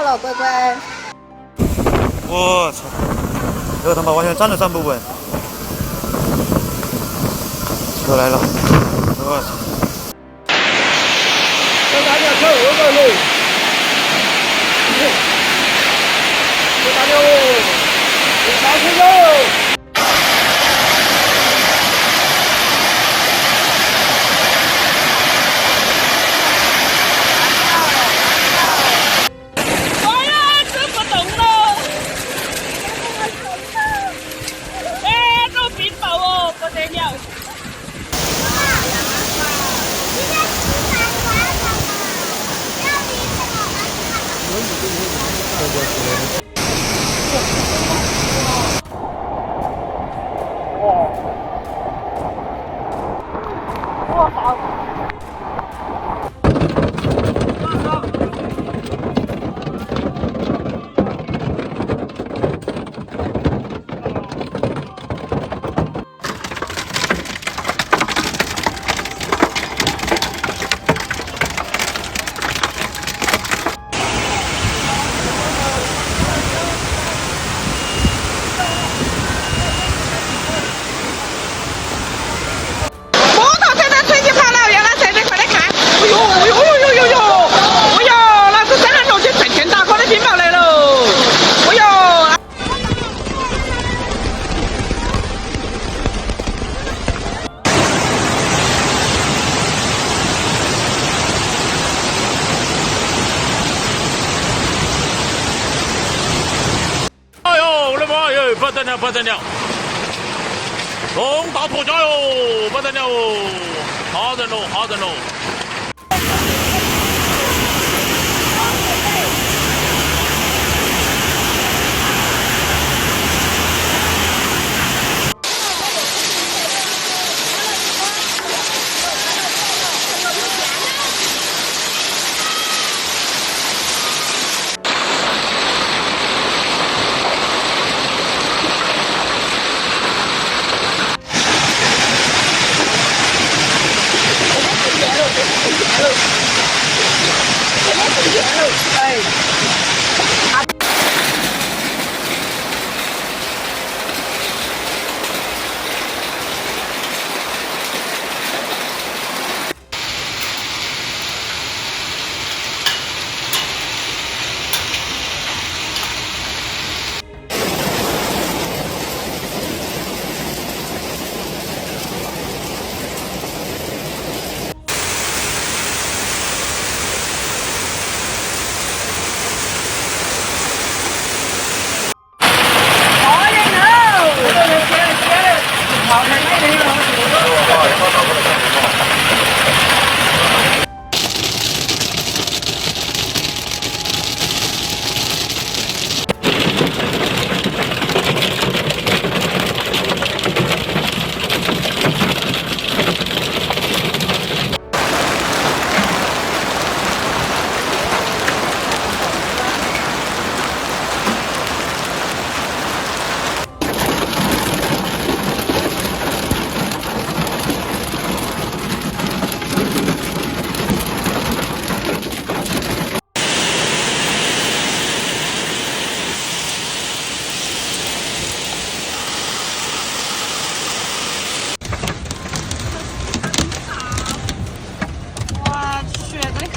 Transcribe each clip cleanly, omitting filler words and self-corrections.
了，乖乖。我操！这他妈完全站都站不稳。车来了，我操！这大家跳2个喽！这大家哦，别上车喽！ 不得了，不得了！重大脱缰哟，不得了哦，吓人喽，吓人喽！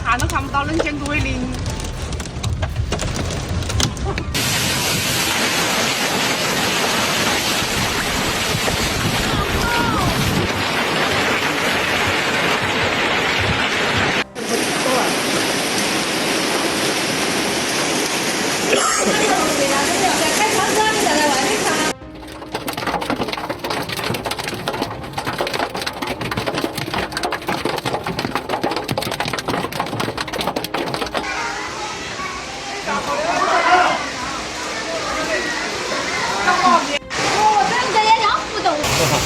看都看不到，能见鬼灵！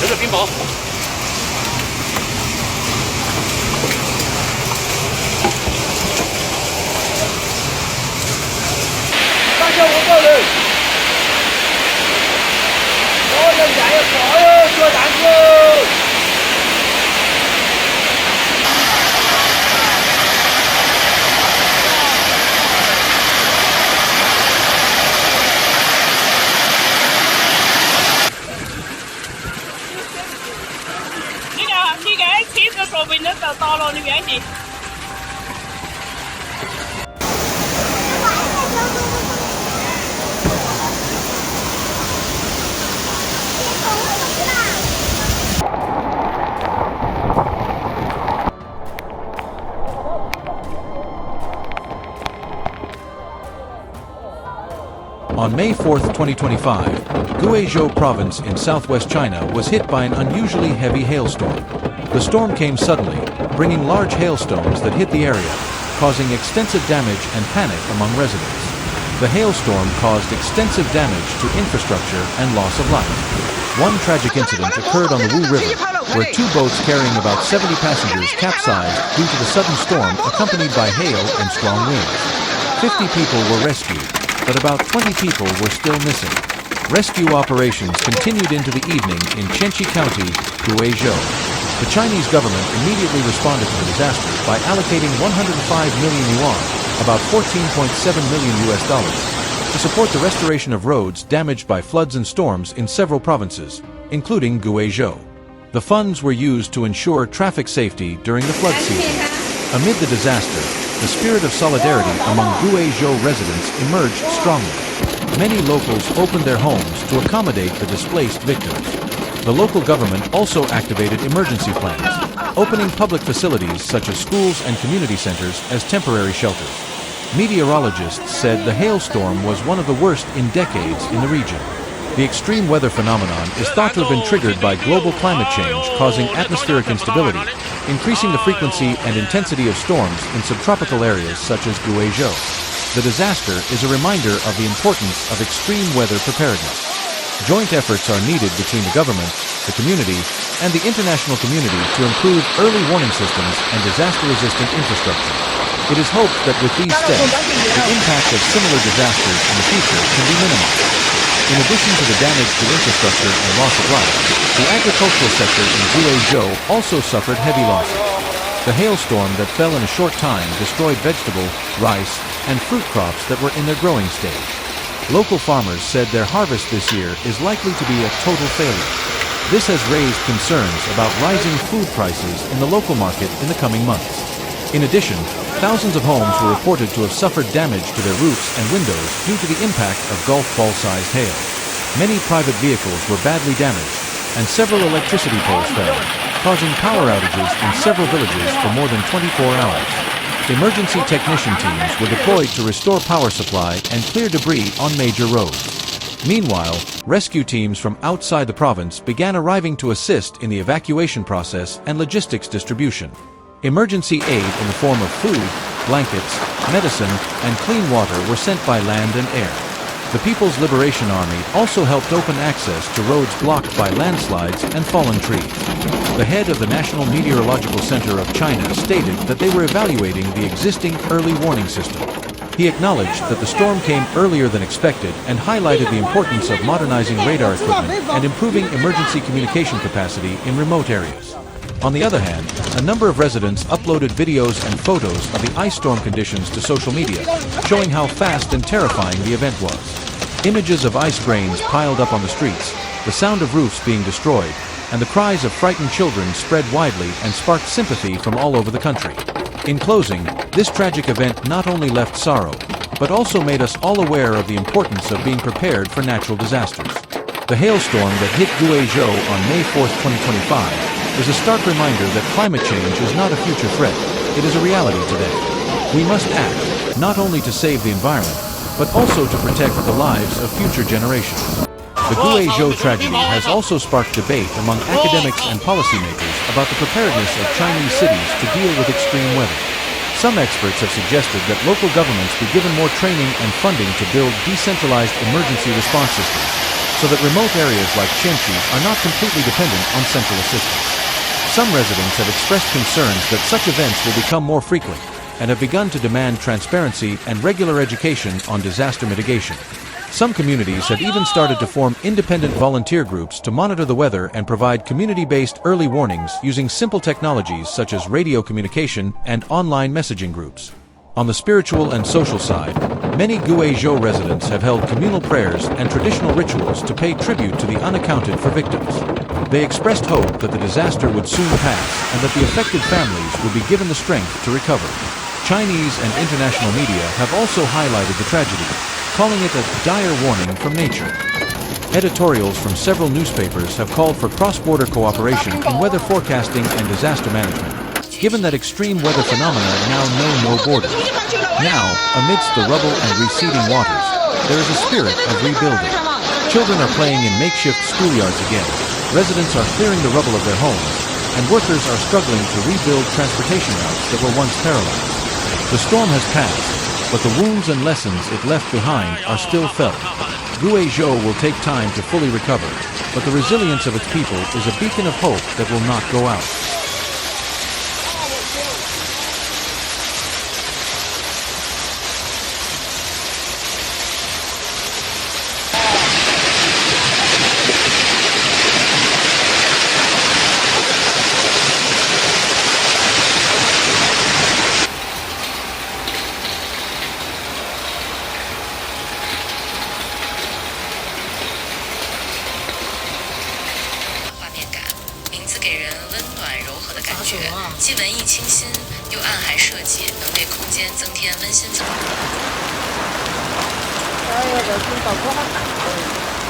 这个冰雹。大家5个人，所有加油，所有做蛋糕。On May 4, 2025, Guizhou Province in southwest China was hit by an unusually heavy hailstorm. The storm came suddenly, bringing large hailstones that hit the area, causing extensive damage and panic among residents. The hailstorm caused extensive damage to infrastructure and loss of life. One tragic incident occurred on the Wu River, where two boats carrying about 70 passengers capsized due to the sudden storm accompanied by hail and strong winds. 50 people were rescued, but about 20 people were still missing. Rescue operations continued into the evening in Chenqi County, Guizhou. The Chinese government immediately responded to the disaster by allocating 105 million yuan, about $14.7 million, to support the restoration of roads damaged by floods and storms in several provinces, including Guizhou. The funds were used to ensure traffic safety during the flood season. Amid the disaster, the spirit of solidarity among Guizhou residents emerged strongly. Many locals opened their homes to accommodate the displaced victims. The local government also activated emergency plans, opening public facilities such as schools and community centers as temporary shelters. Meteorologists said the hailstorm was one of the worst in decades in the region. The extreme weather phenomenon is thought to have been triggered by global climate change causing atmospheric instability, increasing the frequency and intensity of storms in subtropical areas such as Guizhou. The disaster is a reminder of the importance of extreme weather preparedness. Joint efforts are needed between the government, the community, and the international community to improve early warning systems and disaster-resistant infrastructure. It is hoped that with these steps, the impact of similar disasters in the future can be minimized. In addition to the damage to infrastructure and loss of life, the agricultural sector in Guizhou also suffered heavy losses. The hailstorm that fell in a short time destroyed vegetable, rice, and fruit crops that were in their growing stage. Local farmers said their harvest this year is likely to be a total failure. This has raised concerns about rising food prices in the local market in the coming months. In addition, thousands of homes were reported to have suffered damage to their roofs and windows due to the impact of golf ball-sized hail. Many private vehicles were badly damaged, and several electricity poles fell, causing power outages in several villages for more than 24 hours. Emergency technician teams were deployed to restore power supply and clear debris on major roads. Meanwhile, rescue teams from outside the province began arriving to assist in the evacuation process and logistics distribution. Emergency aid in the form of food, blankets, medicine, and clean water were sent by land and air. The People's Liberation Army also helped open access to roads blocked by landslides and fallen trees. The head of the National Meteorological Center of China stated that they were evaluating the existing early warning system. He acknowledged that the storm came earlier than expected and highlighted the importance of modernizing radar equipment and improving emergency communication capacity in remote areas. On the other hand, a number of residents uploaded videos and photos of the ice storm conditions to social media, showing how fast and terrifying the event was. Images of ice grains piled up on the streets, the sound of roofs being destroyed, and the cries of frightened children spread widely and sparked sympathy from all over the country. In closing, this tragic event not only left sorrow, but also made us all aware of the importance of being prepared for natural disasters. The hailstorm that hit Guizhou on May 4, 2025, is a stark reminder that climate change is not a future threat, it is a reality today. We must act, not only to save the environment, but also to protect the lives of future generations. The Guizhou tragedy has also sparked debate among academics and policymakers about the preparedness of Chinese cities to deal with extreme weather. Some experts have suggested that local governments be given more training and funding to build decentralized emergency response systems, so that remote areas like Chenqi are not completely dependent on central assistance. Some residents have expressed concerns that such events will become more frequent and have begun to demand transparency and regular education on disaster mitigation. Some communities have even started to form independent volunteer groups to monitor the weather and provide community-based early warnings using simple technologies such as radio communication and online messaging groups. On the spiritual and social side, many Guizhou residents have held communal prayers and traditional rituals to pay tribute to the unaccounted for victims. They expressed hope that the disaster would soon pass and that the affected families would be given the strength to recover. Chinese and international media have also highlighted the tragedy, calling it a dire warning from nature. Editorials from several newspapers have called for cross-border cooperation in weather forecasting and disaster management, given that extreme weather phenomena now know no borders. Now, amidst the rubble and receding waters, there is a spirit of rebuilding. Children are playing in makeshift schoolyards again. Residents are clearing the rubble of their homes, and workers are struggling to rebuild transportation routes that were once paralyzed. The storm has passed, but the wounds and lessons it left behind are still felt. Guizhou will take time to fully recover, but the resilience of its people is a beacon of hope that will not go out.哎呀，这听到可好大了。